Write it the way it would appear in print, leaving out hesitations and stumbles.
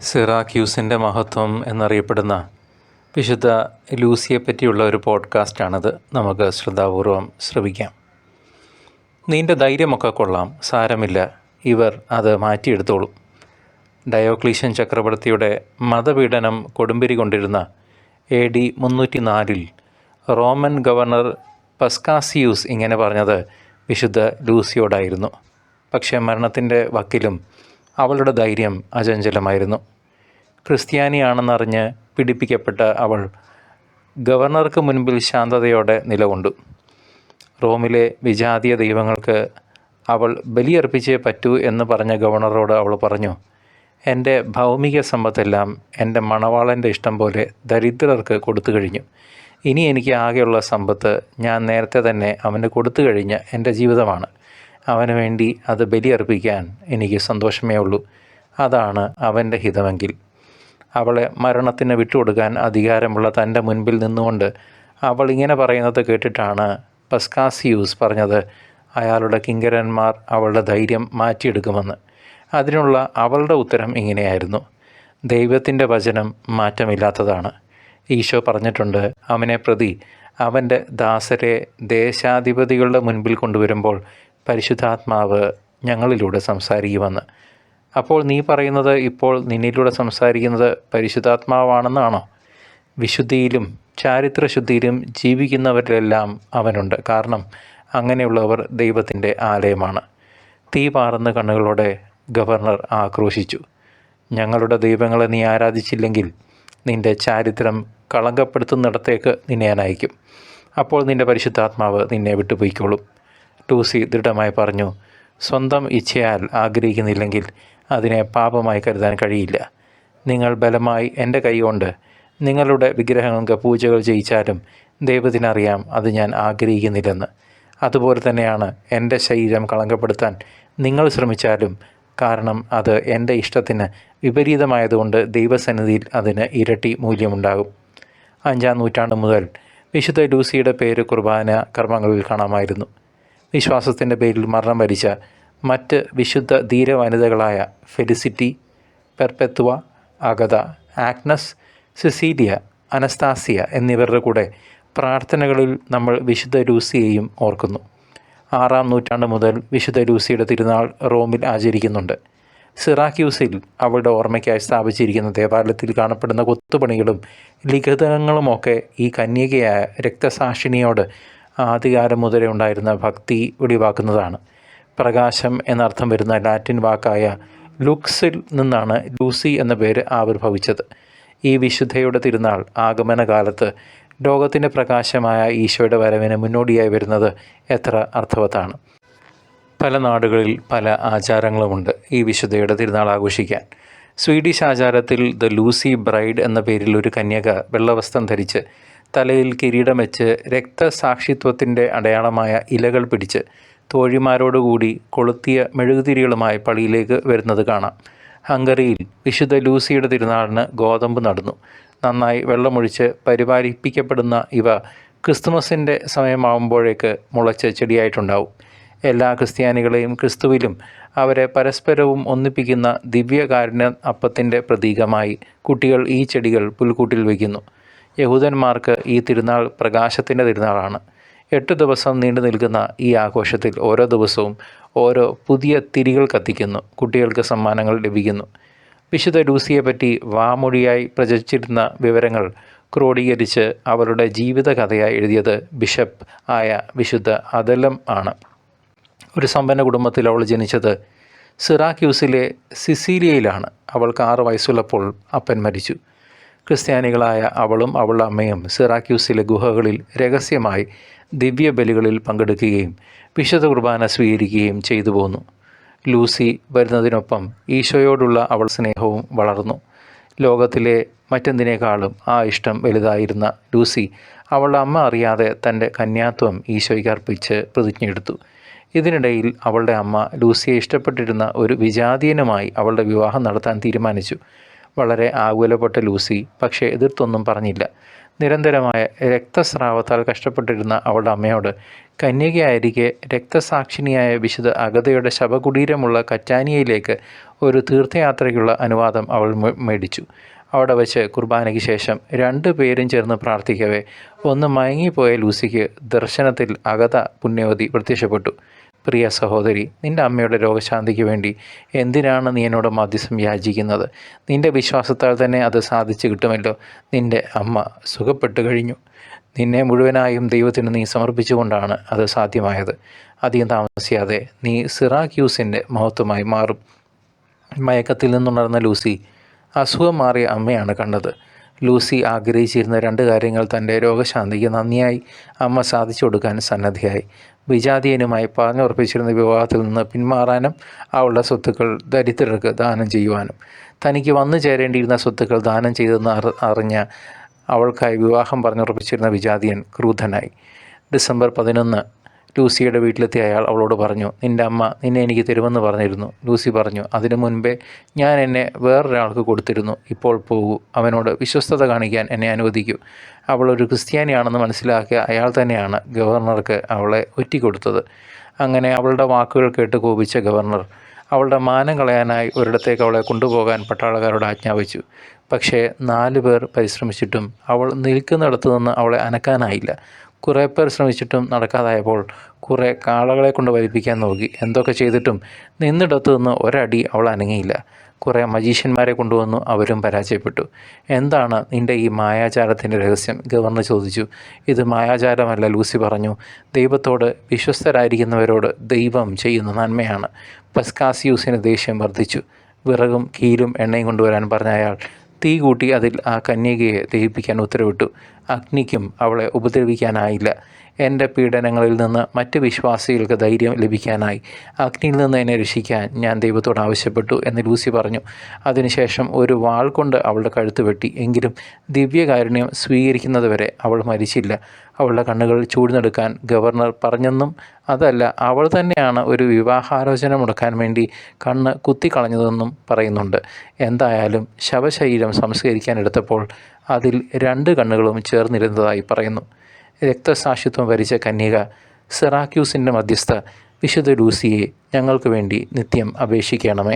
സിറാക്യൂസിൻ്റെ മഹത്വം എന്നറിയപ്പെടുന്ന വിശുദ്ധ ലൂസിയെ പറ്റിയുള്ള ഒരു പോഡ്കാസ്റ്റാണിത്. നമുക്ക് ശ്രദ്ധാപൂർവം ശ്രവിക്കാം. നിൻ്റെ ധൈര്യമൊക്കെ കൊള്ളാം, സാരമില്ല, ഇവർ അത് മാറ്റിയെടുത്തോളും. ഡയോക്ലീഷ്യൻ ചക്രവർത്തിയുടെ മതപീഡനം കൊടുമ്പിരി കൊണ്ടിരുന്ന AD 304 റോമൻ ഗവർണർ പസ്കാസിയൂസ് ഇങ്ങനെ പറഞ്ഞത് വിശുദ്ധ ലൂസിയോടായിരുന്നു. പക്ഷേ മരണത്തിൻ്റെ വക്കിലും അവളുടെ ധൈര്യം അചഞ്ചലമായിരുന്നു. ക്രിസ്ത്യാനിയാണെന്നറിഞ്ഞ് പീഡിപ്പിക്കപ്പെട്ട അവൾ ഗവർണർക്ക് മുൻപിൽ ശാന്തതയോടെ നിലകൊണ്ടു. റോമിലെ വിജാതീയ ദൈവങ്ങൾക്ക് അവൾ ബലിയർപ്പിച്ചേ പറ്റൂ എന്ന് പറഞ്ഞ ഗവർണറോട് അവൾ പറഞ്ഞു, എൻ്റെ ഭൗമിക സമ്പത്തെല്ലാം എൻ്റെ മണവാളൻ്റെ ഇഷ്ടം പോലെ ദരിദ്രർക്ക് കൊടുത്തു കഴിഞ്ഞു. ഇനി എനിക്ക് ആകെയുള്ള സമ്പത്ത് ഞാൻ നേരത്തെ തന്നെ അവന് കൊടുത്തു കഴിഞ്ഞ എൻ്റെ ജീവിതമാണ്. അവന് വേണ്ടി അത് ബലിയർപ്പിക്കാൻ എനിക്ക് സന്തോഷമേ ഉള്ളൂ. അതാണ് അവൻ്റെ ഹിതമെങ്കിൽ. അവളെ മരണത്തിന് വിട്ടുകൊടുക്കാൻ അധികാരമുള്ള തൻ്റെ മുൻപിൽ നിന്നുകൊണ്ട് അവൾ ഇങ്ങനെ പറയുന്നത് കേട്ടിട്ടാണ് പസ്കാസിയൂസ് പറഞ്ഞത് അയാളുടെ കിങ്കരന്മാർ അവളുടെ ധൈര്യം മാറ്റിയെടുക്കുമെന്ന്. അതിനുള്ള അവളുടെ ഉത്തരം ഇങ്ങനെയായിരുന്നു: ദൈവത്തിൻ്റെ വചനം മാറ്റമില്ലാത്തതാണ്. ഈശോ പറഞ്ഞിട്ടുണ്ട്, അവനെ പ്രതി അവൻ്റെ ദാസരെ ദേശാധിപതികളുടെ മുൻപിൽ കൊണ്ടുവരുമ്പോൾ പരിശുദ്ധാത്മാവ് ഞങ്ങളിലൂടെ സംസാരിക്കുമെന്ന്. അപ്പോൾ നീ പറയുന്നത് ഇപ്പോൾ നിന്നിലൂടെ സംസാരിക്കുന്നത് പരിശുദ്ധാത്മാവാണെന്നാണോ? വിശുദ്ധിയിലും ചാരിത്രശുദ്ധിയിലും ജീവിക്കുന്നവരിലെല്ലാം അവനുണ്ട്. കാരണം അങ്ങനെയുള്ളവർ ദൈവത്തിൻ്റെ ആലയമാണ്. തീ പാറുന്ന കണ്ണുകളോടെ ഗവർണർ ആക്രോശിച്ചു. ഞങ്ങളുടെ ദൈവങ്ങളെ നീ ആരാധിച്ചില്ലെങ്കിൽ നിൻ്റെ ചാരിത്രം കളങ്കപ്പെടുത്തുന്നിടത്തേക്ക് നിന്നെ ഞാൻ അയക്കും. അപ്പോൾ നിൻ്റെ പരിശുദ്ധാത്മാവ് നിന്നെ വിട്ടുപോയിക്കോളും. ലൂസി ദൃഢമായി പറഞ്ഞു, സ്വന്തം ഇച്ഛയാൽ ആഗ്രഹിക്കുന്നില്ലെങ്കിൽ അതിനെ പാപമായി കരുതാൻ കഴിയില്ല. നിങ്ങൾ ബലമായി എൻ്റെ കൈകൊണ്ട് നിങ്ങളുടെ വിഗ്രഹങ്ങൾക്ക് പൂജകൾ ചെയ്യിച്ചാലും ദൈവത്തിനറിയാം അത് ഞാൻ ആഗ്രഹിക്കുന്നില്ലെന്ന്. അതുപോലെ തന്നെയാണ് എൻ്റെ ശരീരം കളങ്കപ്പെടുത്താൻ നിങ്ങൾ ശ്രമിച്ചാലും, കാരണം അത് എൻ്റെ ഇഷ്ടത്തിന് വിപരീതമായതുകൊണ്ട് ദൈവസന്നിധിയിൽ അതിന് ഇരട്ടി മൂല്യമുണ്ടാകും. 5-ാം നൂറ്റാണ്ട് മുതൽ വിശുദ്ധ ലൂസിയുടെ പേര് കുർബാന കർമ്മങ്ങളിൽ കാണാമായിരുന്നു. വിശ്വാസത്തിൻ്റെ പേരിൽ മരണം വരിച്ച മറ്റ് വിശുദ്ധ ധീര വനിതകളായ felicity, പെർപെത്വ, Agatha, Agnes, Cecilia, Anastasia എന്നിവരുടെ കൂടെ പ്രാർത്ഥനകളിൽ നമ്മൾ വിശുദ്ധ ലൂസിയെയും ഓർക്കുന്നു. 6-ാം നൂറ്റാണ്ട് മുതൽ വിശുദ്ധ ലൂസിയുടെ തിരുനാൾ റോമിൽ ആചരിക്കുന്നുണ്ട്. സിറാക്യൂസിൽ അവളുടെ ഓർമ്മയ്ക്കായി സ്ഥാപിച്ചിരിക്കുന്ന ദേവാലയത്തിൽ കാണപ്പെടുന്ന കൊത്തുപണികളും ലിഖിതങ്ങളുമൊക്കെ ഈ കന്യകയായ രക്തസാക്ഷിണിയോട് ആദ്യകാലം മുതലേ ഉണ്ടായിരുന്ന ഭക്തി വെളിവാക്കുന്നതാണ്. പ്രകാശം എന്നർത്ഥം വരുന്ന ലാറ്റിൻ വാക്കായ ലുക്സിൽ നിന്നാണ് ലൂസി എന്ന പേര് ആവിർഭവിച്ചത്. ഈ വിശുദ്ധയുടെ തിരുനാൾ ആഗമനകാലത്ത് ലോകത്തിൻ്റെ പ്രകാശമായ ഈശോയുടെ വരവിന് മുന്നോടിയായി വരുന്നത് എത്ര അർത്ഥവത്താണ്. പല നാടുകളിൽ പല ആചാരങ്ങളുമുണ്ട് ഈ വിശുദ്ധയുടെ തിരുനാൾ ആഘോഷിക്കാൻ. സ്വീഡിഷ് ആചാരത്തിൽ ദ ലൂസി ബ്രൈഡ് എന്ന പേരിൽ ഒരു കന്യക വെള്ളവസ്ത്രം ധരിച്ച് തലയിൽ കിരീടം വെച്ച് രക്തസാക്ഷിത്വത്തിൻ്റെ അടയാളമായ ഇലകൾ പിടിച്ച് തോഴിമാരോടുകൂടി കൊളുത്തിയ മെഴുകുതിരികളുമായി പള്ളിയിലേക്ക് വരുന്നത് കാണാം. ഹംഗറിയിൽ വിശുദ്ധ ലൂസിയുടെ തിരുനാളിന് ഗോതമ്പ് നടുന്നു. നന്നായി വെള്ളമൊഴിച്ച് പരിപാലിപ്പിക്കപ്പെടുന്ന ഇവ ക്രിസ്തുമസിൻ്റെ സമയമാകുമ്പോഴേക്ക് മുളച്ച് ചെടിയായിട്ടുണ്ടാവും. എല്ലാ ക്രിസ്ത്യാനികളെയും ക്രിസ്തുവിലും അവരെ പരസ്പരവും ഒന്നിപ്പിക്കുന്ന ദിവ്യകാരുണ്യ അപ്പത്തിൻ്റെ പ്രതീകമായി കുട്ടികൾ ഈ ചെടികൾ പുൽക്കൂട്ടിൽ വയ്ക്കുന്നു. യഹൂദന്മാർക്ക് ഈ തിരുനാൾ പ്രകാശത്തിൻ്റെ തിരുനാളാണ്. 8 ദിവസം നീണ്ടു നിൽക്കുന്ന ഈ ആഘോഷത്തിൽ ഓരോ ദിവസവും ഓരോ പുതിയ തിരികൾ കത്തിക്കുന്നു. കുട്ടികൾക്ക് സമ്മാനങ്ങൾ ലഭിക്കുന്നു. വിശുദ്ധ ലൂസിയെപ്പറ്റി വാമൊഴിയായി പ്രചരിച്ചിരുന്ന വിവരങ്ങൾ ക്രോഡീകരിച്ച് അവരുടെ ജീവിതകഥയായി എഴുതിയത് ബിഷപ്പ് ആയ വിശുദ്ധ അദലം ആണ്. ഒരു സമ്പന്ന കുടുംബത്തിൽ അവൾ ജനിച്ചത് സിറാക്യൂസിലെ സിസീലിയയിലാണ്. അവൾക്ക് 6 വയസ്സുള്ളപ്പോൾ അപ്പൻ മരിച്ചു. ക്രിസ്ത്യാനികളായ അവളും അവളുടെ അമ്മയും സിറാക്യൂസിലെ ഗുഹകളിൽ രഹസ്യമായി ദിവ്യബലികളിൽ പങ്കെടുക്കുകയും വിശുദ്ധ കുർബാന സ്വീകരിക്കുകയും ചെയ്തു പോന്നു. ലൂസി വരുന്നതിനൊപ്പം ഈശോയോടുള്ള അവൾ സ്നേഹവും വളർന്നു. ലോകത്തിലെ മറ്റെന്തിനേക്കാളും ആ ഇഷ്ടം വലുതായിരുന്ന ലൂസി അവളുടെ അമ്മ അറിയാതെ തൻ്റെ കന്യാത്വം ഈശോയ്ക്ക് അർപ്പിച്ച് പ്രതിജ്ഞയെടുത്തു. ഇതിനിടയിൽ അവളുടെ അമ്മ ലൂസിയെ ഇഷ്ടപ്പെട്ടിരുന്ന ഒരു വിജാതീയനുമായി അവളുടെ വിവാഹം നടത്താൻ തീരുമാനിച്ചു. വളരെ ആകുലപ്പെട്ട ലൂസി പക്ഷേ എതിർത്തൊന്നും പറഞ്ഞില്ല. നിരന്തരമായ രക്തസ്രാവത്താൽ കഷ്ടപ്പെട്ടിരുന്ന അവളുടെ അമ്മയോട് കന്യകയായിരിക്കെ രക്തസാക്ഷിണിയായ വിശുദ്ധ അഗതയുടെ ശവകുടീരമുള്ള കറ്റാനിയയിലേക്ക് ഒരു തീർത്ഥയാത്രയ്ക്കുള്ള അനുവാദം അവൾ മേടിച്ചു. അവിടെ വച്ച് കുർബാനയ്ക്ക് ശേഷം 2 പേരും ചേർന്ന് പ്രാർത്ഥിക്കവേ ഒന്ന് മയങ്ങിപ്പോയ ലൂസിക്ക് ദർശനത്തിൽ അഗത പുണ്യവതി പ്രത്യക്ഷപ്പെട്ടു. പ്രിയ സഹോദരി, നിൻ്റെ അമ്മയുടെ രോഗശാന്തിക്ക് വേണ്ടി എന്തിനാണ് നീ എന്നോട് മധ്യസ്ഥം യാചിക്കുന്നത്? നിൻ്റെ വിശ്വാസത്താൽ തന്നെ അത് സാധിച്ചു കിട്ടുമല്ലോ. നിൻ്റെ അമ്മ സുഖപ്പെട്ടു കഴിഞ്ഞു. നിന്നെ മുഴുവനായും ദൈവത്തിന് നീ സമർപ്പിച്ചുകൊണ്ടാണ് അത് സാധ്യമായത്. അധികം താമസിയാതെ നീ സിറാക്യൂസിൻ്റെ മഹത്വമായി മാറും. മയക്കത്തിൽ നിന്നുണർന്ന ലൂസി അസുഖം മാറിയ അമ്മയാണ് കണ്ടത്. ലൂസി ആഗ്രഹിച്ചിരുന്ന 2 കാര്യങ്ങൾ തൻ്റെ രോഗശാന്തിക്ക് നന്ദിയായി അമ്മ സാധിച്ചു കൊടുക്കാൻ സന്നദ്ധയായി. വിജാതീയനുമായി പറഞ്ഞുറപ്പിച്ചിരുന്ന വിവാഹത്തിൽ നിന്ന് പിന്മാറാനും അവളുടെ സ്വത്തുക്കൾ ദരിദ്രർക്ക് ദാനം ചെയ്യുവാനും. തനിക്ക് വന്നു ചേരേണ്ടിയിരുന്ന സ്വത്തുക്കൾ ദാനം ചെയ്തെന്ന് അറിഞ്ഞ അവൾക്കായി വിവാഹം പറഞ്ഞുറപ്പിച്ചിരുന്ന വിജാതീയൻ ക്രൂദ്ധനായി. ഡിസംബർ 11 ലൂസിയുടെ വീട്ടിലെത്തിയ അയാൾ അവളോട് പറഞ്ഞു, നിൻ്റെ അമ്മ നിന്നെ എനിക്ക് തരുമെന്ന് പറഞ്ഞിരുന്നു. ലൂസി പറഞ്ഞു, അതിനു മുൻപേ ഞാൻ എന്നെ വേറൊരാൾക്ക് കൊടുത്തിരുന്നു. ഇപ്പോൾ പോകൂ, അവനോട് വിശ്വസ്തത കാണിക്കാൻ എന്നെ അനുവദിക്കൂ. അവൾ ഒരു ക്രിസ്ത്യാനിയാണെന്ന് മനസ്സിലാക്കിയ അയാൾ തന്നെയാണ് ഗവർണർക്ക് അവളെ ഒറ്റിക്കൊടുത്തത്. അങ്ങനെ അവളുടെ വാക്കുകൾ കേട്ട് കോപിച്ച ഗവർണർ അവളുടെ മാനം കളയാനായി ഒരിടത്തേക്ക് അവളെ കൊണ്ടുപോകാൻ പട്ടാളക്കാരോട് ആജ്ഞാപിച്ചു. പക്ഷേ 4 പേർ പരിശ്രമിച്ചിട്ടും അവൾ നിൽക്കുന്നിടത്തു നിന്ന് അവളെ അനക്കാനായില്ല. കുറേ പേർ ശ്രമിച്ചിട്ടും നടക്കാതായപ്പോൾ കുറേ കാളകളെ കൊണ്ട് വലിപ്പിക്കാൻ നോക്കി. എന്തൊക്കെ ചെയ്തിട്ടും നിന്നിടത്തു നിന്ന് ഒരടി അവൾ അനങ്ങിയില്ല. കുറേ മജീഷ്യന്മാരെ കൊണ്ടുവന്നു, അവരും പരാജയപ്പെട്ടു. എന്താണ് നിൻ്റെ ഈ മായാചാരത്തിൻ്റെ രഹസ്യം? ഗവർണർ ചോദിച്ചു. ഇത് മായാചാരമല്ല, ലൂസി പറഞ്ഞു. ദൈവത്തോട് വിശ്വസ്തരായിരിക്കുന്നവരോട് ദൈവം ചെയ്യുന്ന നന്മയാണ്. പസ്കാസിയൂസിന് ദേഷ്യം വർദ്ധിച്ചു. വിറകും കീലും എണ്ണയും കൊണ്ടുവരാൻ പറഞ്ഞ അയാൾ തീ കൂട്ടി അതിൽ ആ കന്യകയെ ദഹിപ്പിക്കാൻ ഉത്തരവിട്ടു. അഗ്നിക്കും അവളെ ഉപദ്രവിക്കാനായില്ല. എൻ്റെ പീഡനങ്ങളിൽ നിന്ന് മറ്റ് വിശ്വാസികൾക്ക് ധൈര്യം ലഭിക്കാനായി അഗ്നിയിൽ നിന്ന് എന്നെ രക്ഷിക്കാൻ ഞാൻ ദൈവത്തോട് ആവശ്യപ്പെട്ടു എന്ന് ലൂസി പറഞ്ഞു. അതിനുശേഷം ഒരു വാൾ കൊണ്ട് അവളുടെ കഴുത്ത് വെട്ടി. എങ്കിലും ദിവ്യകാരുണ്യം സ്വീകരിക്കുന്നതുവരെ അവൾ മരിച്ചില്ല. അവളുടെ കണ്ണുകൾ ചൂഴ്ന്നെടുക്കാൻ ഗവർണർ പറഞ്ഞെന്നും അതല്ല, അവൾ തന്നെയാണ് ഒരു വിവാഹാലോചന മുടക്കാൻ വേണ്ടി കണ്ണ് കുത്തിക്കളഞ്ഞതെന്നും പറയുന്നുണ്ട്. എന്തായാലും ശവശരീരം സംസ്കരിക്കാനെടുത്തപ്പോൾ അതിൽ 2 കണ്ണുകളും ചേർന്നിരുന്നതായി പറയുന്നു. രക്തസാക്ഷിത്വം വരിച്ച കന്യക സിറാക്യൂസിൻ്റെ മധ്യസ്ഥ വിശുദ്ധ ലൂസിയെ ഞങ്ങൾക്ക് വേണ്ടി നിത്യം അപേക്ഷിക്കണമേ.